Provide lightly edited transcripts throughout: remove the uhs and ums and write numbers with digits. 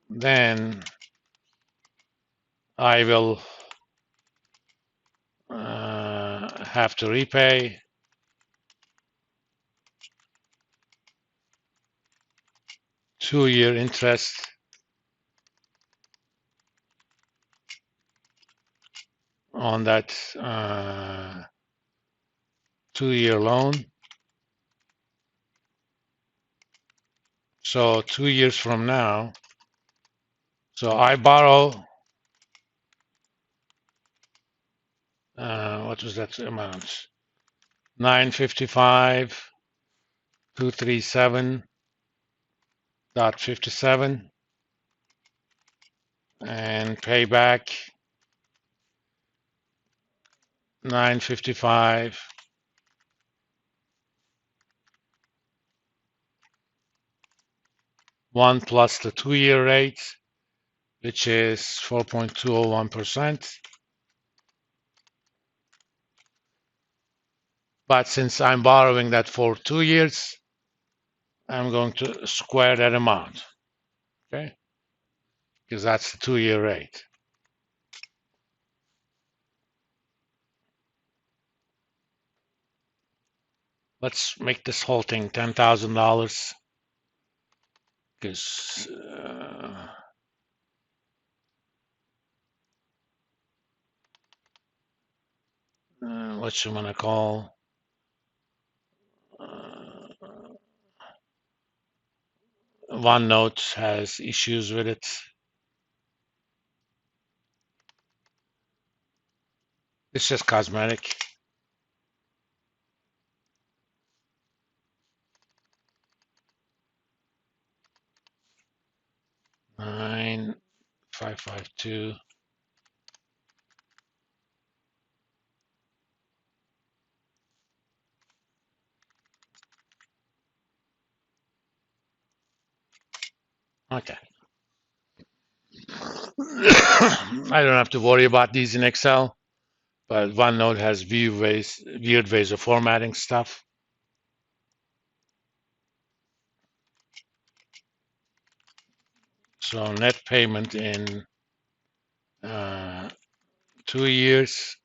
then I will have to repay two-year interest on that two-year loan. So 2 years from now, so I borrow, what was that amount? 955,237.57 and pay back 955 1 plus the 2-year rate, which is 4.201%. But since I'm borrowing that for 2 years, I'm going to square that amount, okay? Because that's the 2-year rate. Let's make this whole thing $10,000 because what you want to call OneNote has issues with it. It's just cosmetic. Nine 552. Okay. I don't have to worry about these in Excel, but OneNote has weird ways of formatting stuff. So net payment in 2 years.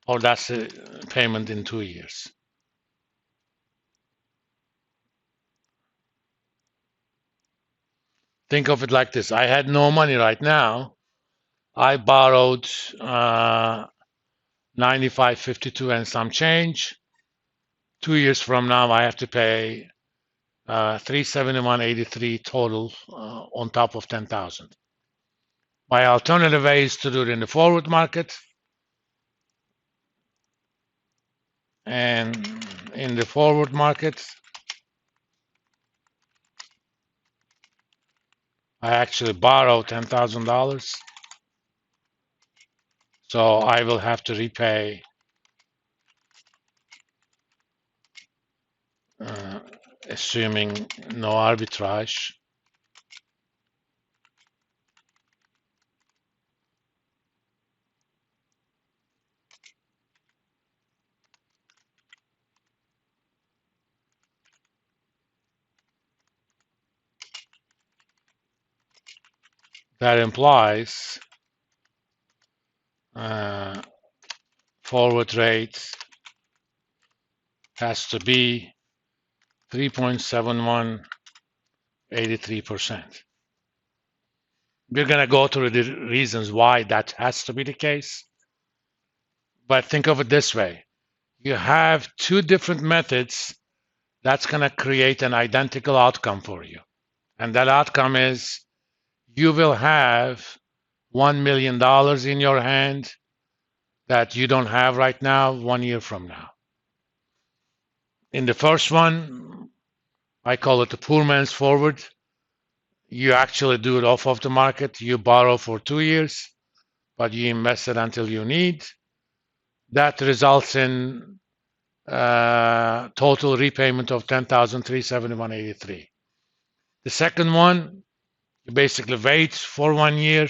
Oh, that's a payment in 2 years. Think of it like this. I had no money right now. I borrowed 95.52 and some change. 2 years from now, I have to pay 371.83 total on top of 10,000. My alternative way is to do it in the forward market. And in the forward market, I actually borrow $10,000. So I will have to repay assuming no arbitrage. That implies forward rate has to be 3.7183%. We're going to go through the reasons why that has to be the case. But think of it this way. You have two different methods that's going to create an identical outcome for you. And that outcome is you will have $1 million in your hand that you don't have right now 1 year from now. In the first one, I call it the poor man's forward. You actually do it off of the market. You borrow for 2 years, but you invest it until you need. That results in total repayment of $10,371.83. The second one, you basically wait for 1 year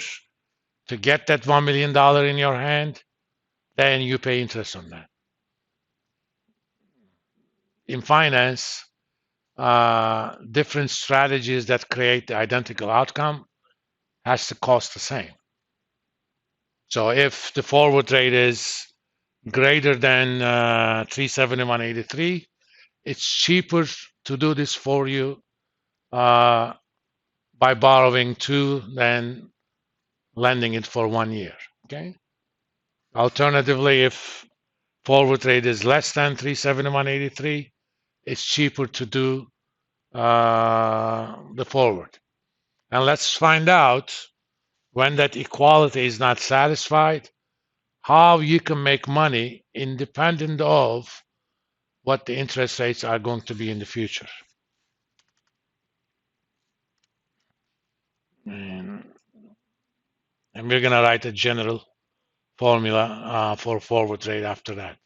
to get that $1 million in your hand, then you pay interest on that. In finance, different strategies that create the identical outcome has to cost the same. So if the forward rate is greater than 371.83, it's cheaper to do this for you by borrowing 2 than lending it for 1 year. Okay. Alternatively, if forward rate is less than 371.83, it's cheaper to do the forward. And let's find out when that equality is not satisfied, how you can make money independent of what the interest rates are going to be in the future. And we're going to write a general formula for forward rate after that.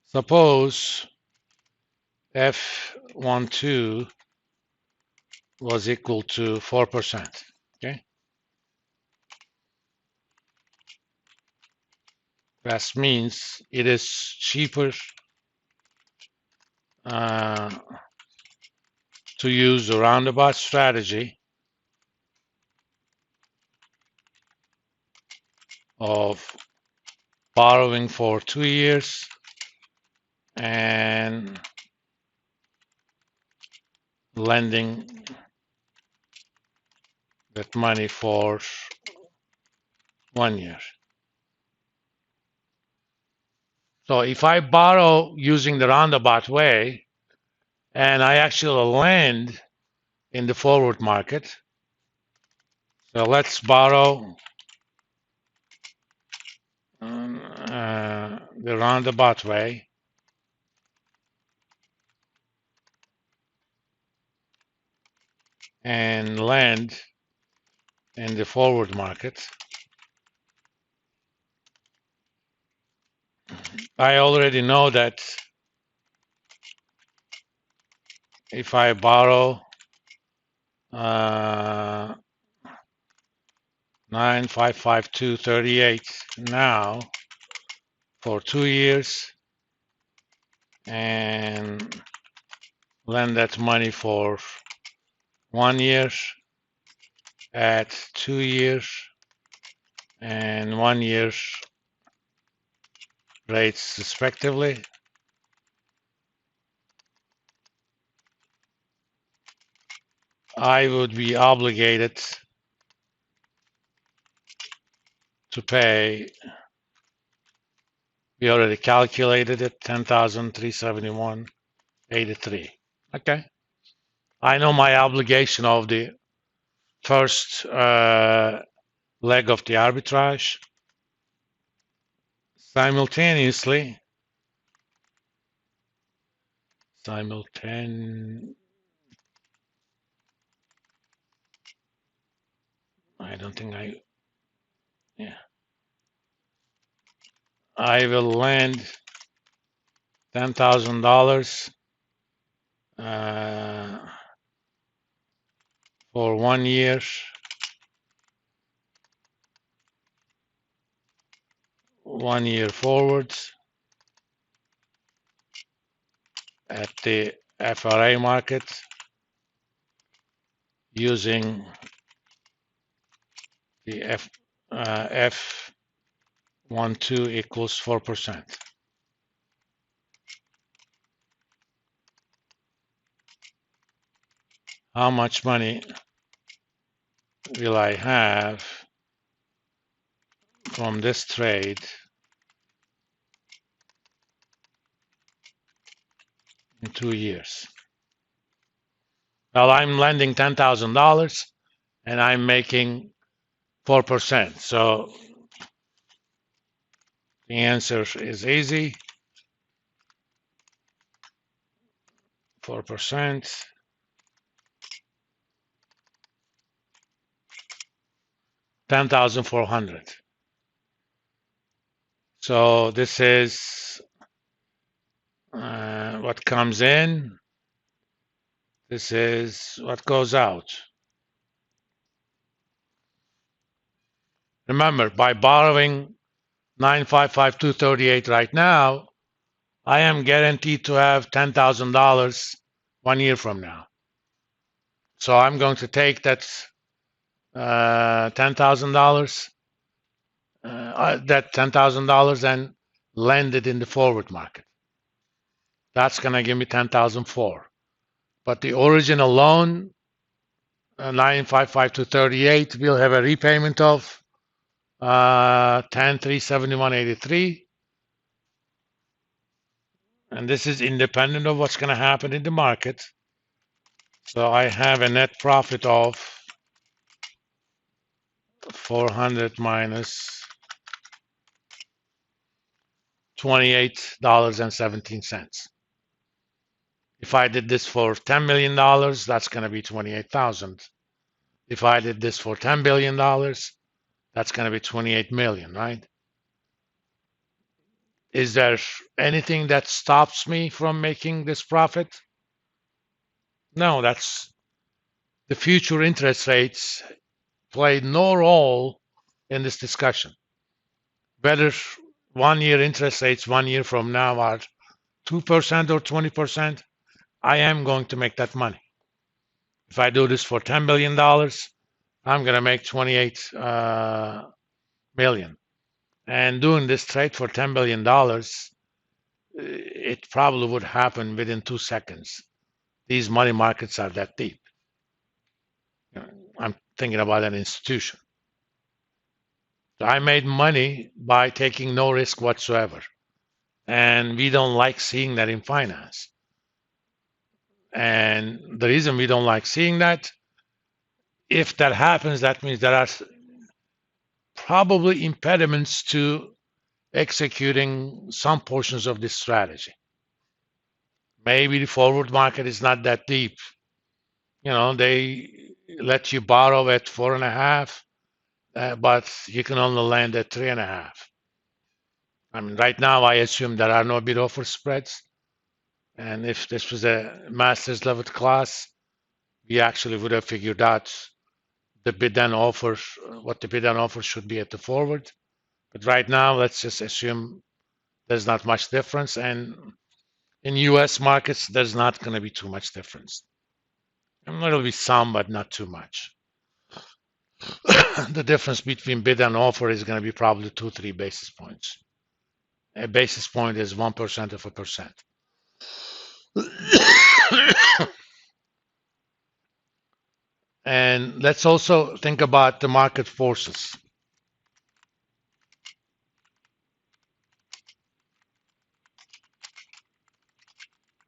Suppose F12 was equal to 4%. Okay. That means it is cheaper to use the roundabout strategy of borrowing for 2 years and lending that money for 1 year. So if I borrow using the roundabout way and I actually lend in the forward market, so let's borrow the roundabout way. And lend in the forward market. I already know that if I borrow 9,552.38 now for 2 years and lend that money for 1 year at 2 years and 1 year rates respectively, I would be obligated to pay, we already calculated it, 10,371.83. Okay. I know my obligation of the first leg of the arbitrage. Simultaneously, I don't think I will lend $10,000 for 1 year, forwards at the FRA market using the F12 equals 4%. How much money will I have from this trade in 2 years? Well, I'm lending $10,000 and I'm making 4%. So the answer is easy. 4%. 10,400. So this is what comes in. This is what goes out. Remember, by borrowing 9,552.38 right now, I am guaranteed to have $10,000 1 year from now. So I'm going to take that $10,000, and lend it in the forward market. That's going to give me 10,004. But the original loan, 955 will have a repayment of 10,371.83. And this is independent of what's going to happen in the market. So I have a net profit of 400 minus $28.17. If I did this for $10 million, that's going to be 28,000. If I did this for $10 billion, that's going to be 28 million, right? Is there anything that stops me from making this profit? No, that's the future interest rates play no role in this discussion. Whether 1 year interest rates 1 year from now are 2% or 20%, I am going to make that money. If I do this for $10 billion, I'm going to make 28 million. And doing this trade for $10 billion, it probably would happen within 2 seconds. These money markets are that deep. I'm thinking about an institution. So I made money by taking no risk whatsoever. And we don't like seeing that in finance. And the reason we don't like seeing that, if that happens, that means there are probably impediments to executing some portions of this strategy. Maybe the forward market is not that deep. They let you borrow at 4.5, but you can only lend at 3.5. I mean, right now I assume there are no bid offer spreads. And if this was a master's level class, we actually would have figured out the bid and offer, what the bid and offer should be at the forward. But right now, let's just assume there's not much difference. And in US markets, there's not going to be too much difference. And there'll be some, but not too much. The difference between bid and offer is going to be probably 2-3 basis points. A basis point is 1% of a percent. And let's also think about the market forces.